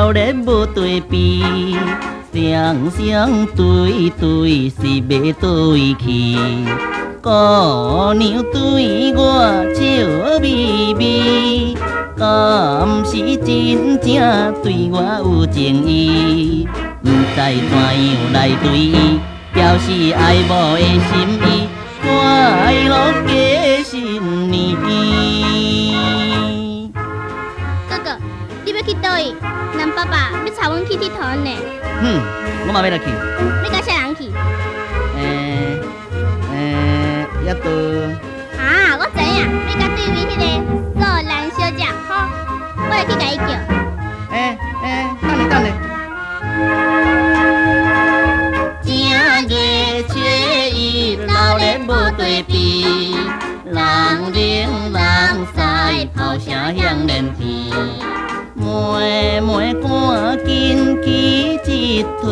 老热无对比，双双对对是要倒位去？姑娘对我笑眯眯，敢是真正对我有情意？不知怎样来对伊表示爱慕的心意，快乐过新年。哥哥，你要去倒位？咱爸爸要带阮去佚佗呢。我嘛要来去。要甲啥人去？也都。啊，我知影，要甲对面迄个素兰小姐，好，我来去甲伊叫。等下。正月初一，老热无对比，人零人塞，炮声响连天。妹妹赶紧去佚佗，